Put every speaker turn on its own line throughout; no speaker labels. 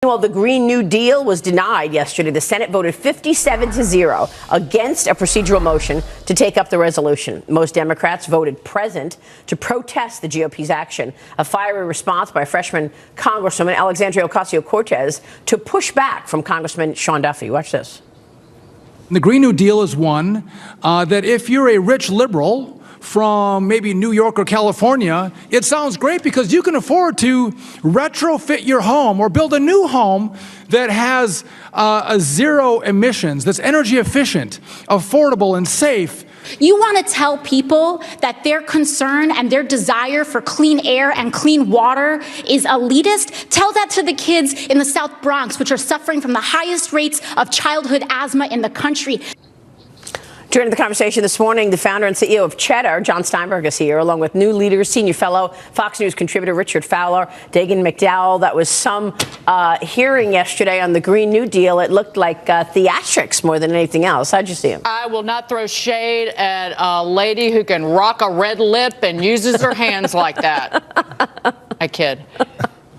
Well, the Green New Deal was denied yesterday. The Senate voted 57-0 against a procedural motion to take up the resolution. Most Democrats voted present to protest the GOP's action. A fiery response by freshman Congresswoman Alexandria Ocasio-Cortez to push back from Congressman Sean Duffy. Watch this.
The Green New Deal is one that if you're a rich liberal from maybe New York or California, it sounds great because you can afford to retrofit your home or build a new home that has zero emissions, that's energy efficient, affordable, and safe.
You want to tell people that their concern and their desire for clean air and clean water is elitist? Tell that to the kids in the South Bronx, which are suffering from the highest rates of childhood asthma in the country.
Joining the conversation this morning, the founder and CEO of Cheddar, John Steinberg, is here, along with new leaders, senior fellow Fox News contributor Richard Fowler, Dagen McDowell. That was some hearing yesterday on the Green New Deal. It looked like theatrics more than anything else. How'd you see him?
I will not throw shade at a lady who can rock a red lip and uses her hands like that. I kid.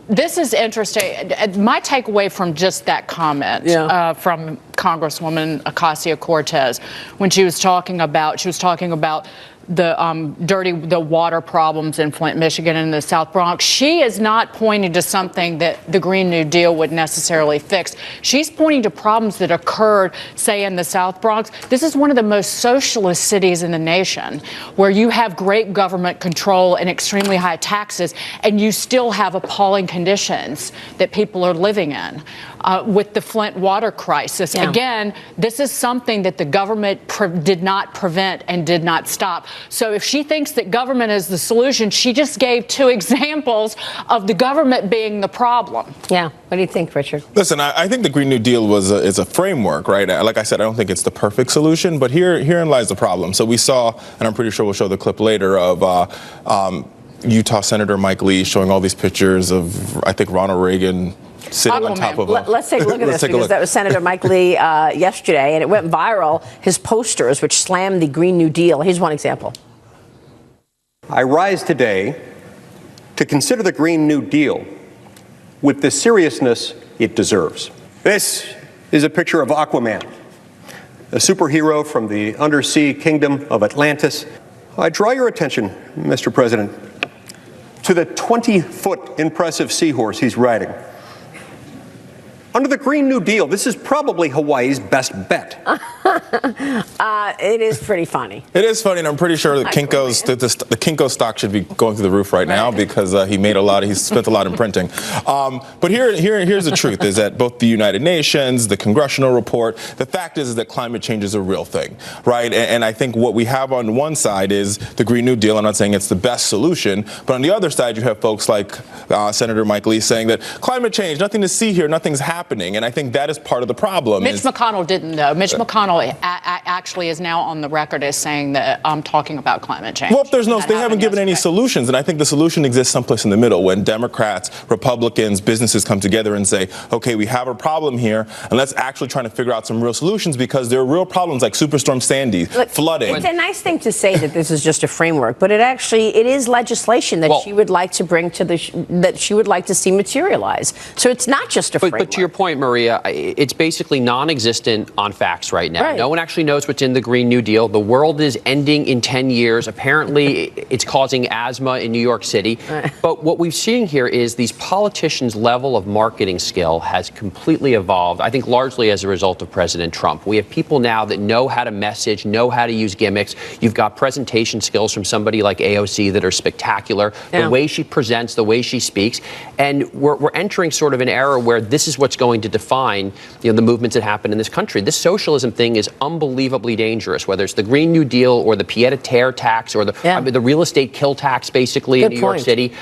This is interesting. My takeaway from just that comment from Congresswoman Ocasio-Cortez, when she was talking about the water problems in Flint, Michigan, and the South Bronx. She is not pointing to something that the Green New Deal would necessarily fix. She's pointing to problems that occurred, say, in the South Bronx. This is one of the most socialist cities in the nation, where you have great government control and extremely high taxes, and you still have appalling conditions that people are living in. With the Flint water crisis. Yeah. Again, this is something that the government did not prevent and did not stop. So if she thinks that government is the solution, she just gave two examples of the government being the problem.
Yeah. What do you think, Richard?
Listen, I think the Green New Deal is a framework, right? Like I said, I don't think it's the perfect solution, but herein lies the problem. So we saw, and I'm pretty sure we'll show the clip later, of Utah Senator Mike Lee showing all these pictures of, I think, Ronald Reagan sitting on top of
Let's take a look at this, because that was Senator Mike Lee yesterday, and it went viral, his posters, which slammed the Green New Deal. Here's one example.
I rise today to consider the Green New Deal with the seriousness it deserves. This is a picture of Aquaman, a superhero from the undersea kingdom of Atlantis. I draw your attention, Mr. President, to the 20-foot impressive seahorse he's riding. Under the Green New Deal, this is probably Hawaii's best bet.
It is pretty funny.
It is funny, and I'm pretty sure the Kinko stock should be going through the roof right now, because he spent a lot in printing. But here's the truth: is that both the United Nations, the congressional report, the fact is that climate change is a real thing, right? And I think what we have on one side is the Green New Deal. I'm not saying it's the best solution, but on the other side, you have folks like Senator Mike Lee saying that climate change, nothing to see here, nothing's happening. And I think that is part of the problem.
Mitch McConnell didn't, though. Mitch McConnell actually is now on the record as saying that I'm talking about climate change.
Well, they haven't given any solutions. And I think the solution exists someplace in the middle, when Democrats, Republicans, businesses come together and say, OK, we have a problem here, and let's actually try to figure out some real solutions, because there are real problems like Superstorm Sandy, flooding.
It's a nice thing to say that this is just a framework, but it is legislation that she would like to bring to that she would like to see materialize. So it's not just a framework.
But to your point, Maria, it's basically non-existent on facts right now. Right. No one actually knows what's in the Green New Deal. The world is ending in 10 years. Apparently, it's causing asthma in New York City. Right. But what we've seen here is these politicians' level of marketing skill has completely evolved, I think largely as a result of President Trump. We have people now that know how to message, know how to use gimmicks. You've got presentation skills from somebody like AOC that are spectacular. Yeah. The way she presents, the way she speaks. And we're entering sort of an era where this is what's going to define the movements that happen in this country. This socialism thing is unbelievably dangerous, whether it's the Green New Deal or the pied-à-terre tax or the real estate kill tax, basically, in New York City.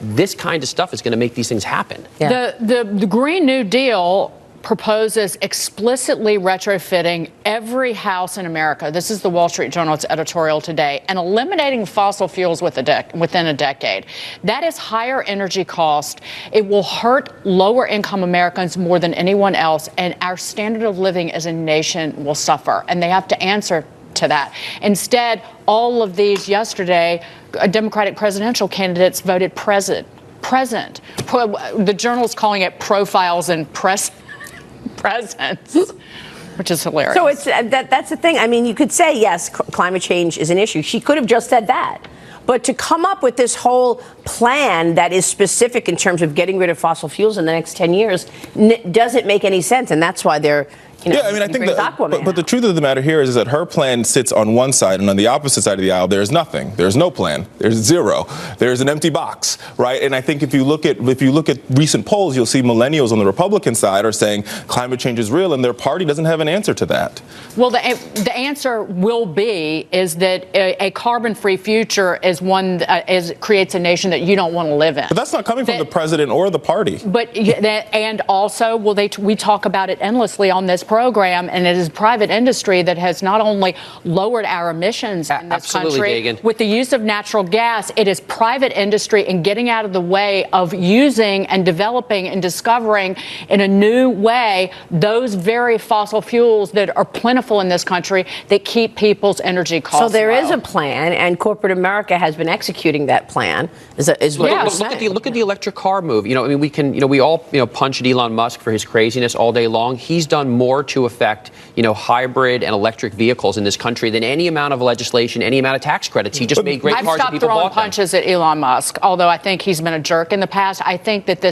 This kind of stuff is going to make these things happen.
Yeah. The Green New Deal proposes explicitly retrofitting every house in America. This is the Wall Street Journal's editorial today, and eliminating fossil fuels within a decade. That is higher energy cost. It will hurt lower income Americans more than anyone else, and our standard of living as a nation will suffer, and they have to answer to that. Instead, all of these yesterday, Democratic presidential candidates voted present present. The journal's calling it profiles and presence, which is hilarious.
So it's that's the thing. I mean, you could say, yes, climate change is an issue. She could have just said that. But to come up with this whole plan that is specific in terms of getting rid of fossil fuels in the next 10 years doesn't make any sense. And that's why they're,
yeah, I mean, I think but the truth of the matter here is that her plan sits on one side, and on the opposite side of the aisle, there's nothing. There's no plan. There's zero. There's an empty box, right? And I think if you look at recent polls, you'll see millennials on the Republican side are saying climate change is real, and their party doesn't have an answer to that.
Well, the answer will be is that a carbon-free future is one creates a nation that you don't want to live in.
But that's not coming from the president or the party.
But and also, we talk about it endlessly on this program, and it is private industry that has not only lowered our emissions in this country
Megan.
with the use of natural gas. It is private industry and getting out of the way of using and developing and discovering in a new way those very fossil fuels that are plentiful in this country that keep people's energy costs
low. So there is
low.
a plan, and corporate America has been executing that plan. Is what you're saying.
Look at the electric car move. I mean, we all punch at Elon Musk for his craziness all day long. He's done more to affect, hybrid and electric vehicles in this country than any amount of legislation, any amount of tax credits. He just made great cars and people bought them.
I've stopped throwing punches at Elon Musk, although I think he's been a jerk in the past. I think that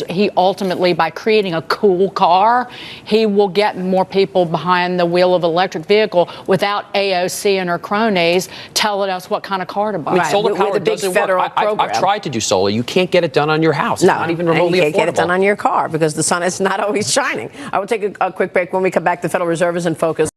he ultimately, by creating a cool car, he will get more people behind the wheel of an electric vehicle without AOC and her cronies telling us what kind of car to buy.
I mean, solar power
with a big
doesn't
federal
work.
program.
I've tried to do solar. You can't get it done on your house.
No,
it's not even remotely
and you can't get it
affordable.
done on your car because the sun is not always shining. I will take a quick break. When we come back, the Federal Reserve is in focus.